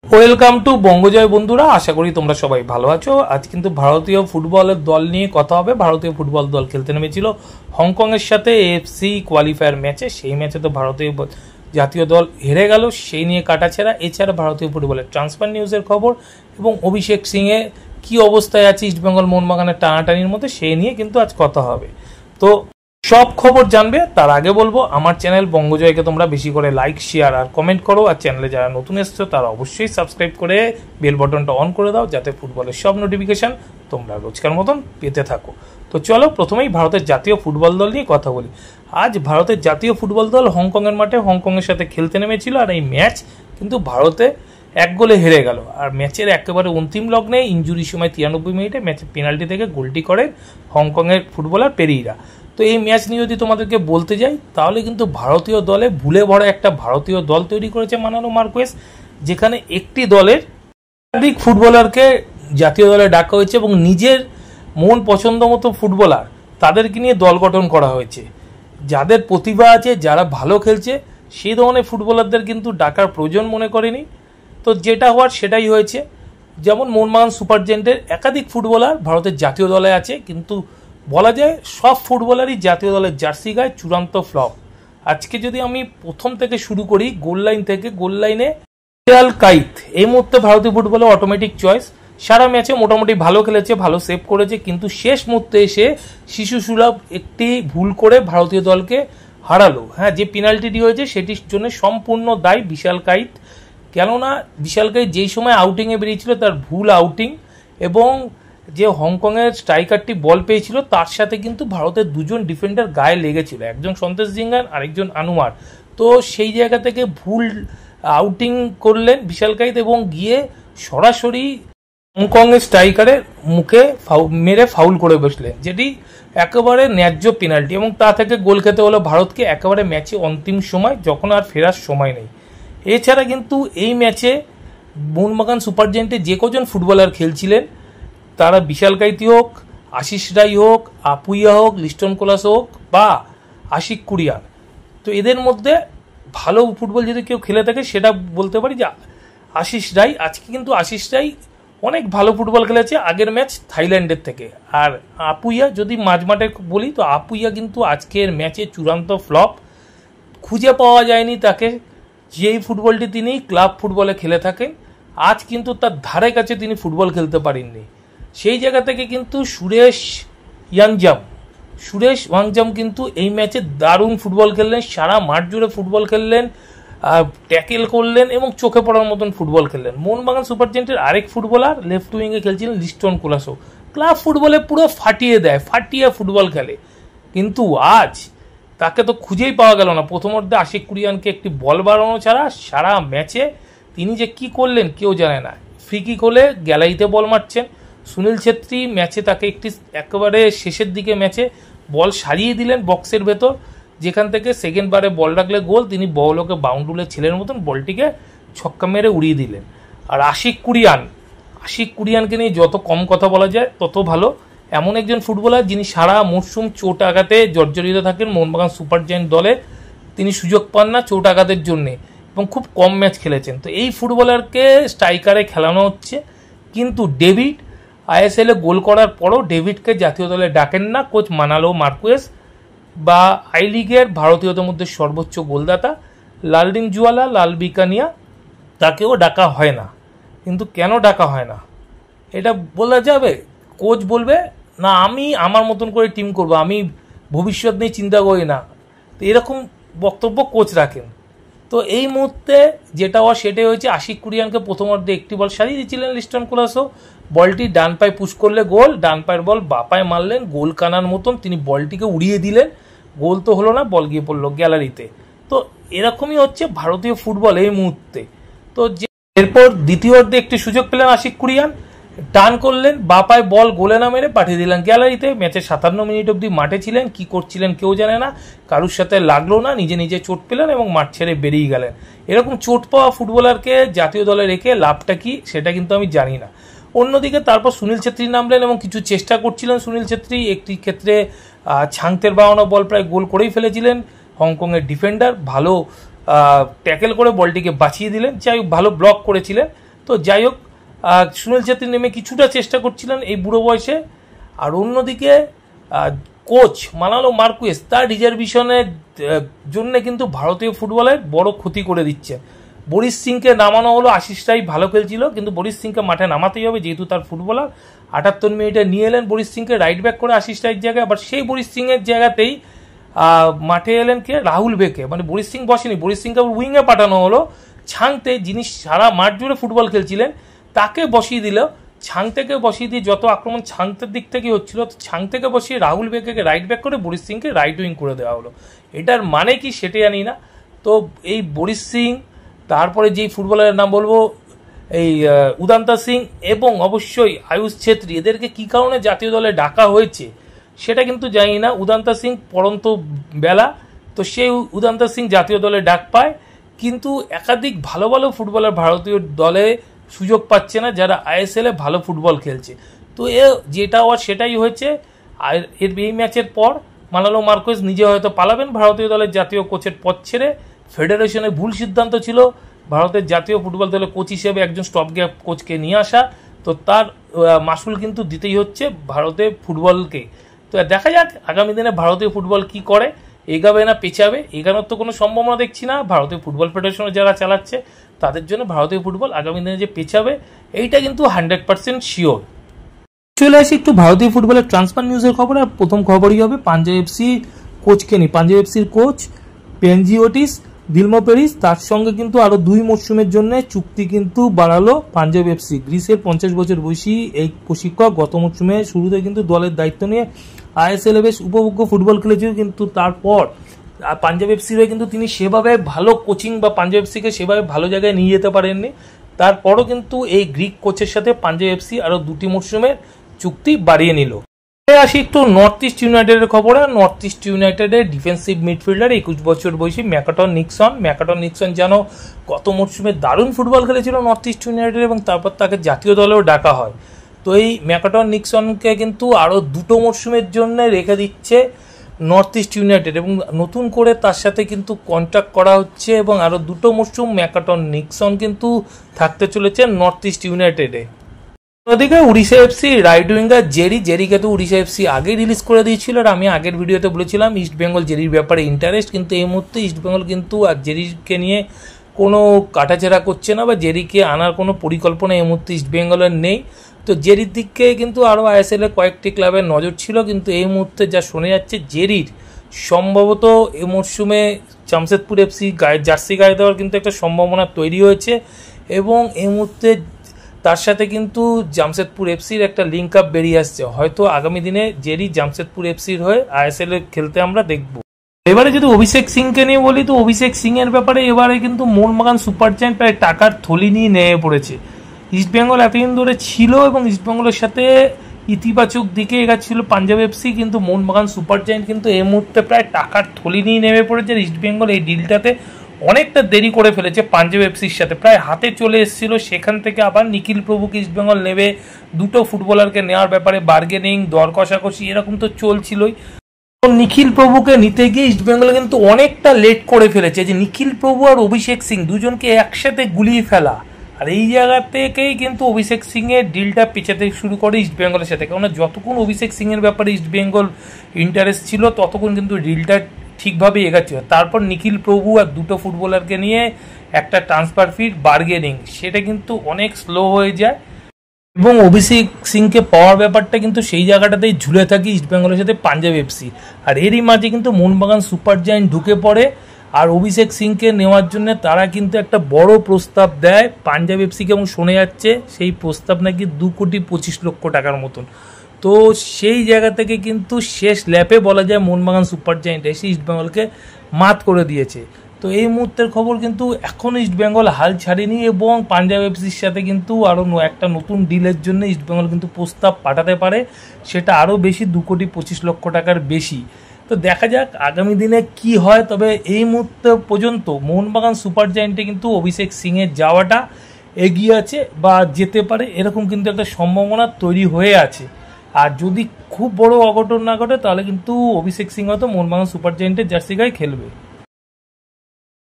Welcome to বঙ্গজয় বন্ধুরা, আশা করি তোমরা সবাই ভালো আছো। আজ কিন্তু ভারতীয় ফুটবলের দল নিয়ে কথা হবে। ভারতীয় ফুটবল দল খেলতে নেমেছিল হংকংয়ের সাথে এএফসি কোয়ালিফায়ার ম্যাচে। সেই ম্যাচে তো ভারতীয় জাতীয় দল হেরে গেল, সেই নিয়ে কাটাছেড়া। এছাড়া ভারতীয় ফুটবলের ট্রান্সফার নিউজের খবর এবং অভিষেক সিংয়ে কি অবস্থায় আছে ইস্টবেঙ্গল মোহনবাগানের টানাটানির মধ্যে, সেই নিয়ে কিন্তু আজ কথা হবে। তো সব খবর জানবে তার আগে বলবো, আমার চ্যানেল বঙ্গজয়কে তোমরা বেশি করে লাইক, শেয়ার আর কমেন্ট করো। আর চ্যানেলে যারা নতুন এসছো তারা অবশ্যই সাবস্ক্রাইব করে বেল বাটনটা অন করে দাও, যাতে ফুটবলের সব নোটিফিকেশান তোমরা রোজকার মতন পেতে থাকো। তো চলো প্রথমেই ভারতের জাতীয় ফুটবল দল নিয়ে কথা বলি। আজ ভারতের জাতীয় ফুটবল দল হংকংয়ের মাঠে হংকংয়ের সাথে খেলতে নেমেছিল। আর এই ম্যাচ কিন্তু ভারতে 1 গোলে হেরে গেল। আর ম্যাচের একেবারে অন্তিম লগ্নে ইনজুরির সময় 93 মিনিটে ম্যাচে পেনাল্টি থেকে গোলটি করেন হংকংয়ের ফুটবলার পেরেইরা। তো এই ম্যাচ নিয়ে যদি তোমাদেরকে বলতে যাই, তাহলে কিন্তু ভারতীয় দলে ভুলে ভরা একটা ভারতীয় দল তৈরি করেছে মানালো মার্কুয়েস, যেখানে একটি দলের একাধিক ফুটবলারকে জাতীয় দলে ডাকা হয়েছে এবং নিজের মন পছন্দ মতো ফুটবলার তাদেরকে নিয়ে দল গঠন করা হয়েছে। যাদের প্রতিভা আছে, যারা ভালো খেলছে, সেই ধরনের ফুটবলারদের কিন্তু ডাকার প্রয়োজন মনে করেনি। তো যেটা হওয়ার সেটাই হয়েছে। যেমন মোহনবাগান সুপার জায়েন্টের একাধিক ফুটবলার ভারতের জাতীয় দলে আছে, কিন্তু বলা যায় সব ফুটবলারই জাতীয় দলের জার্সি গায়ে চূড়ান্ত ফ্লপ। আজকে যদি আমি প্রথম থেকে শুরু করি, গোল লাইন থেকে, গোল লাইনে বিশাল কাইত এই মুহূর্তে ভারতীয় ফুটবলে অটোমেটিক চয়েস। সারা ম্যাচে মোটামুটি ভালো খেলেছে, ভালো সেভ করেছে, কিন্তু শেষ মুহূর্তে এসে শিশু সুলভ একটি ভুল করে ভারতীয় দলকে হারালো। হ্যাঁ, যে পেনাল্টিটি হয়েছে সেটির জন্য সম্পূর্ণ দায়ী বিশাল কাইত। কেননা বিশাল কাইত যেই সময় আউটিংয়ে বেরিয়েছিল তার ভুল আউটিং, এবং যে হংকংয়ের স্ট্রাইকারটি বল পেয়েছিল তার সাথে কিন্তু ভারতের দুজন ডিফেন্ডার গায়ে লেগেছিল, একজন সন্তোষ জিঙ্গান আরেকজন আনুমার। তো সেই জায়গা থেকে ভুল আউটিং করলেন বিশাল কাইত এবং গিয়ে সরাসরি হংকংয়ের স্ট্রাইকারের মুখে মেরে ফাউল করে বসলেন, যেটি একেবারে ন্যায্য পেনাল্টি, এবং তা থেকে গোল খেতে হলো ভারতকে একেবারে ম্যাচে অন্তিম সময়, যখন আর ফেরার সময় নেই। এছাড়া কিন্তু এই ম্যাচে মোহনবাগান সুপার জায়েন্টে যে কজন ফুটবলার খেলছিলেন, তারা বিশাল কাইতি হোক, আশিস রাই হোক, আপুইয়া হোক, লিস্টন কোলাস হোক বা আশিক কুরিয়ান, তো এদের মধ্যে ভালো ফুটবল যদি কেউ খেলে থাকে সেটা বলতে পারি যে আশিস রাই। আজকে কিন্তু আশিস রাই অনেক ভালো ফুটবল খেলেছে আগের ম্যাচ থাইল্যান্ডের থেকে। আর আপুইয়া যদি মাঝমাঠে বলি, তো আপুইয়া কিন্তু আজকের ম্যাচে চূড়ান্ত ফ্লপ। খুঁজে পাওয়া যায়নি তাকে, যেই ফুটবলটি তিনি ক্লাব ফুটবলে খেলে থাকেন, আজ কিন্তু তার ধারে কাছে তিনি ফুটবল খেলতে পারেননি। সেই জায়গা থেকে কিন্তু সুরেশ ওয়াংজাম কিন্তু এই ম্যাচে দারুণ ফুটবল খেললেন, সারা মাঠ জুড়ে ফুটবল খেললেন, ট্যাকেল করলেন এবং চোখে পড়ার মতন ফুটবল খেললেন। মোহনবাগান সুপার জায়েন্টের আরেক footballer left উইংয়ে খেলছিলেন Liston Colaco, club ফুটবলে পুরো ফাটিয়ে ফুটবল খেলে, কিন্তু আজ তাকে তো খুঁজেই পাওয়া গেল না। প্রথমার্ধে আশিক কুরিয়ানকে একটি বল বাড়ানো ছাড়া সারা ম্যাচে তিনি যে কি করলেন কেউ জানে না। ফ্রি কিক হলে গ্যালারিতে বল মারছেন। সুনীল ছেত্রী ম্যাচে তাকে একেবারে শেষের দিকে ম্যাচে বল সারিয়ে দিলেন বক্সের ভেতর, যেখান থেকে সেকেন্ড বারে বল রাখলে গোল, তিনি বলকে বাউন্ডুলের ছেলের মতন বলটিকে ছক্কা মেরে উড়িয়ে দিলেন। আর আশিক কুরিয়ানকে নিয়ে যত কম কথা বলা যায় তত ভালো। এমন একজন ফুটবলার যিনি সারা মরশুম চোট আঘাতে জর্জরিত থাকেন মোহনবাগান সুপার জায়েন্ট দলে, তিনি সুযোগ পান না চোট আঘাতের জন্যে এবং খুব কম ম্যাচ খেলেছেন। তো এই ফুটবলারকে স্ট্রাইকারে খেলানো হচ্ছে, কিন্তু ডেভিড আইএসএলে গোল করার পরও ডেভিডকে জাতীয় দলে ডাকেন না কোচ মানালো মার্কুয়েস, বা আই লিগের ভারতীয়দের মধ্যে সর্বোচ্চ গোলদাতা লালডিং জুয়ালা, লাল বিকানিয়া, তাকেও ডাকা হয় না। কিন্তু কেন ডাকা হয় না এটা বলা যাবে? কোচ বলবে না আমি আমার মতন করে টিম করবো, আমি ভবিষ্যৎ নিয়ে চিন্তা করি না, তো এরকম বক্তব্য কোচ রাখেন। তো এই মুহূর্তে যেটা হওয়া সেটাই হয়েছে। আশিক কুরিয়ানকে প্রথমার্ধে একটি বল সারিয়ে দিয়েছিলেন লিস্টন কোলাসো, বলটি ডান পায়ে পুশ করলে গোল, ডান পায়ের বল বা পায়ে মারলেন, গোল কানার মতন তিনি বলটিকে উড়িয়ে দিলেন, গোল তো হলো না, বল গিয়ে পড়লো গ্যালারিতে। তো এরকমই হচ্ছে ভারতীয় ফুটবল এই মুহূর্তে। তো এরপর দ্বিতীয়ার্ধে একটি সুযোগ পেলেন আশিক কুরিয়ান, টার্ন করলেন, বা পায়ে বল গোলে না মেরে পাঠিয়ে দিলেন গ্যালারিতে। ম্যাচের 57 মিনিট অবধি মাঠে ছিলেন, কি করছিলেন কেউ জানে না, কারুর সাথে লাগলো না, নিজে চোট পেলেন এবং মাঠ ছেড়ে বেরিয়ে গেলেন। এরকম চোট পাওয়া ফুটবলারকে জাতীয় দলে রেখে লাভটা কি সেটা কিন্তু আমি জানি না। অন্যদিকে তারপর সুনীল ছেত্রী নামলেন এবং কিছু চেষ্টা করছিলেন সুনীল ছেত্রী। একটি ক্ষেত্রে ছাংতের বাওয়ানো বল প্রায় গোল করেই ফেলেছিলেন, হংকংয়ের ডিফেন্ডার ভালো ট্যাকেল করে বলটিকে বাঁচিয়ে দিলেন, যাই ভালো ব্লক করেছিলেন। তো যাই হোক, সুনীল ছেত্রী নেমে কিছুটা চেষ্টা করছিলেন এই বুড়ো বয়সে। আর অন্যদিকে কোচ মানালো মার্কুয়েস তার রিজার্ভেশনের জন্য কিন্তু ভারতীয় ফুটবলের বড় ক্ষতি করে দিচ্ছে। বরিশ সিংকে নামানো হলো, আশিস রায় ভালো খেলছিল, কিন্তু বরিশ সিংকে মাঠে নামাতেই হবে যেহেতু তার ফুটবলার। 78 মিনিটে নিয়ে এলেন বরিশ সিংকে রাইট ব্যাক করে আশিস রায়ের জায়গায়। আবার সেই বরিশ সিংয়ের জায়গাতেই মাঠে এলেন কে, রাহুল বেকে। মানে বরিশ সিং বসেনি, বরিশ সিংকে উইংয়ে পাঠানো হলো। ছাংতে, যিনি সারা মাঠ জুড়ে ফুটবল খেলছিলেন, তাকে বসিয়ে দিল। ছাংতেকে বসিয়ে দিয়ে যত আক্রমণ ছাংতের দিক থেকে হচ্ছিল, ছাংতেকে বসিয়ে রাহুল বেকে রাইট ব্যাক করে বরিশ সিংকে রাইট উইং করে দেওয়া হলো। এটার মানে কি সেটা জানি না। তো এই বরিশ সিং, তারপরে যেই ফুটবলারের নাম বলবো এই উদান্তা সিং এবং অবশ্যই আয়ুষ ছেত্রী, এদেরকে কি কারণে জাতীয় দলে ডাকা হয়েছে সেটা কিন্তু জানি না। উদান্তা সিং পরন্ত বেলা, তো সেই উদান্তা সিং জাতীয় দলে ডাক পায়, কিন্তু একাধিক ভালো ভালো ফুটবলার ভারতীয় দলে সুযোগ পাচ্ছে না যারা আইএসএলে ভালো ফুটবল খেলছে। তো যেটা হওয়ার সেটাই হয়েছে। আর এই ম্যাচের পর মানালো মার্কুয়েস নিজে হয়তো পালাবেন ভারতীয় দলের জাতীয় কোচের পদ ছেড়ে। ফেডারেশনের ভুল সিদ্ধান্ত ছিল ভারতের জাতীয় ফুটবল দলের কোচ হিসেবে একজন স্টপ গ্যাপ কোচকে নিয়ে আসা, তো তার মাসুল কিন্তু দিতেই হচ্ছে ভারতের ফুটবলকে। তো দেখা যাক আগামী দিনে ভারতীয় ফুটবল কি করে, এগাবে না পেছাবে। এগানোর তো কোনো সম্ভাবনা দেখছি না। ভারতীয় ফুটবল ফেডারেশনে যারা চালাচ্ছে তাদের জন্য ভারতীয় ফুটবল আগামী দিনে যে পেছাবে এইটা কিন্তু 100% শিওর। চলে আসি একটু ভারতীয় ফুটবলের ট্রান্সফার নিউজের খবর। আর প্রথম খবরই হবে পাঞ্জাব এফসি কোচকে নিয়ে। পাঞ্জাব এফসির কোচ পেনজিওটিস দিলমো পেরিস, তার সঙ্গে কিন্তু আরো 2 মরশুমের জন্য চুক্তি কিন্তু বাড়ালো পাঞ্জাব এফসি। গ্রিসের 50 বছর বয়সী এই প্রশিক্ষক গত মরশুমে শুরুতে কিন্তু দলের দায়িত্ব নিয়ে আইএসএলে বেশ উপভোগ্য ফুটবল খেলেছিল, কিন্তু তারপর পাঞ্জাব এফসির হয়ে কিন্তু তিনি সেভাবে ভালো কোচিং বা পাঞ্জাব এফসিকে সেভাবে ভালো জায়গায় নিয়ে যেতে পারেননি। তারপরও কিন্তু এই গ্রিক কোচের সাথে পাঞ্জাব এফসি আরো 2টি মরশুমের চুক্তি বাড়িয়ে নিল। আসি একটু নর্থ ইস্ট ইউনাইটেডের খবরে। নর্থ ইস্ট ইউনাইটেডের ডিফেন্সিভ মিডফিল্ডার 21 বছর বয়সী ম্যাকাটন নিক্সন যেন গত মরশুমে দারুণ ফুটবল খেলেছিল নর্থ ইস্ট ইউনাইটেড এবং তারপর তাকে জাতীয় দলেও ডাকা হয়। তো এই ম্যাকাটন নিক্সনকে কিন্তু আরও 2টো মরশুমের জন্য রেখে দিচ্ছে নর্থ ইস্ট ইউনাইটেড এবং নতুন করে তার সাথে কিন্তু কন্ট্যাক্ট করা হচ্ছে এবং আরও 2টো মরশুম ম্যাকাটন নিক্সন কিন্তু থাকতে চলেছে নর্থ ইস্ট ইউনাইটেডে। ওদিকে উড়িষ্যা এফসি রাইট উইঙ্গার জেরিকে তো উড়িষ্যা এফসি আগেই রিলিজ করে দিয়েছিল। আর আমি আগের ভিডিওতে বলেছিলাম ইস্ট বেঙ্গল জেরির ব্যাপারে ইন্টারেস্ট, কিন্তু এই মুহূর্তে ইস্ট বেঙ্গল কিন্তু আর জেরিকে নিয়ে কোনো কাটাছেড়া করছে না বা জেরিকে আনার কোনো পরিকল্পনা এই মুহূর্তে ইস্ট বেঙ্গলের নেই। তো জেরির দিকে কিন্তু আরও আইএসএল এর কয়েকটি ক্লাবের নজর ছিল, কিন্তু এই মুহূর্তে যা শোনা যাচ্ছে জেরির সম্ভবত এই মরশুমে জামশেদপুর এফসি জার্সি গায়ে দেওয়ার কিন্তু একটা সম্ভাবনা তৈরি হয়েছে এবং এই মুহূর্তে তার সাথে কিন্তু জামশেদপুর এফসির একটা লিঙ্ক আপ বেরিয়ে আসছে। হয়তো আগামী দিনে জেরি জামশেদপুর এফসির হয়ে আইএসএল এ খেলতে আমরা দেখব। এবারে যদি অভিষেক সিংকে নিয়ে বলি, তো অভিষেক সিং এর ব্যাপারে এবারে কিন্তু মোহনবাগান সুপার জায়ান্ট প্রায় টাকার থলি নিয়ে নেমে পড়েছে। ইস্টবেঙ্গল এতদিন ধরে ছিল এবং ইস্টবেঙ্গলের সাথে ইতিবাচক দিকে এগাচ্ছিল পাঞ্জাব এফসি, কিন্তু মোহনবাগান সুপার জায়ান্ট কিন্তু এই মুহূর্তে প্রায় টাকার থলি নিয়ে নেমে পড়েছে। ইস্টবেঙ্গল এই ডিলটাতে অনেকটা দেরি করে ফেলেছে পাঞ্জাব এফসির সাথে, প্রায় হাতে চলে এসেছিল। সেখান থেকে আবার নিখিল প্রভুকে ইস্টবেঙ্গল নেবে, 2টো ফুটবলারকে নেওয়ার ব্যাপারে বার্গেনিং দর কষাকষি এরকম তো চলছিলই। নিখিল প্রভুকে নিতে গিয়ে ইস্টবেঙ্গল কিন্তু অনেকটা লেট করে ফেলেছে, যে নিখিল প্রভু আর অভিষেক সিং দুজনকে একসাথে গুলিয়ে ফেলা। আর এই জায়গা থেকেই কিন্তু অভিষেক সিং এর ডিলটা পেছাতে শুরু করে ইস্টবেঙ্গলের সাথে, কারণ যতক্ষণ অভিষেক সিং এর ব্যাপারে ইস্টবেঙ্গল ইন্টারেস্ট ছিল ততক্ষণ কিন্তু ডিলটা ঠিকভাবে এগাচ্ছিল। তারপর নিখিল প্রভু আর 2টো ফুটবলারকে নিয়ে একটা ট্রান্সফার ফির বার্গেনিং, সেটা কিন্তু অনেক স্লো হয়ে যায় এবং অভিষেক সিংকে পাওয়ার ব্যাপারটা কিন্তু সেই জায়গাটাতেই ঝুলে থাকে ইস্টবেঙ্গলের সাথে পাঞ্জাব এফসি। আর এরই মাঝে কিন্তু মোহনবাগান সুপার জায়ান্ট ঢুকে পড়ে আর অভিষেক সিংকে নেওয়ার জন্য তারা কিন্তু একটা বড় প্রস্তাব দেয় পাঞ্জাব এফসিকে এবং শোনা যাচ্ছে সেই প্রস্তাব নাকি 2,25,00,000 টাকার মতন। তো সেই জায়গা থেকে কিন্তু শেষ ল্যাপে বলা যায় মোহনবাগান সুপার জায়ান্ট এসে ইস্টবেঙ্গলকে মাত করে দিয়েছে। তো এই মুহূর্তের খবর কিন্তু এখনও ইস্টবেঙ্গল হাল ছাড়েনি এবং পাঞ্জাব এফসির সাথে কিন্তু আরও একটা নতুন ডিলের জন্য ইস্টবেঙ্গল কিন্তু প্রস্তাব পাঠাতে পারে, সেটা আরও বেশি 2,25,00,000 টাকার বেশি। তো দেখা যাক আগামী দিনে কি হয়। তবে এই মুহূর্তে পর্যন্ত মোহনবাগান সুপার জায়ান্টে কিন্তু অভিষেক সিংয়ের যাওয়াটা এগিয়ে আছে বা যেতে পারে এরকম কিন্তু একটা সম্ভাবনা তৈরি হয়ে আছে। আর যদি খুব বড় অঘটন না ঘটে তাহলে কিন্তু অভিষেক সিং হয়তো মোহনবাগান সুপার জায়ান্টের জার্সি গায়ে খেলবে।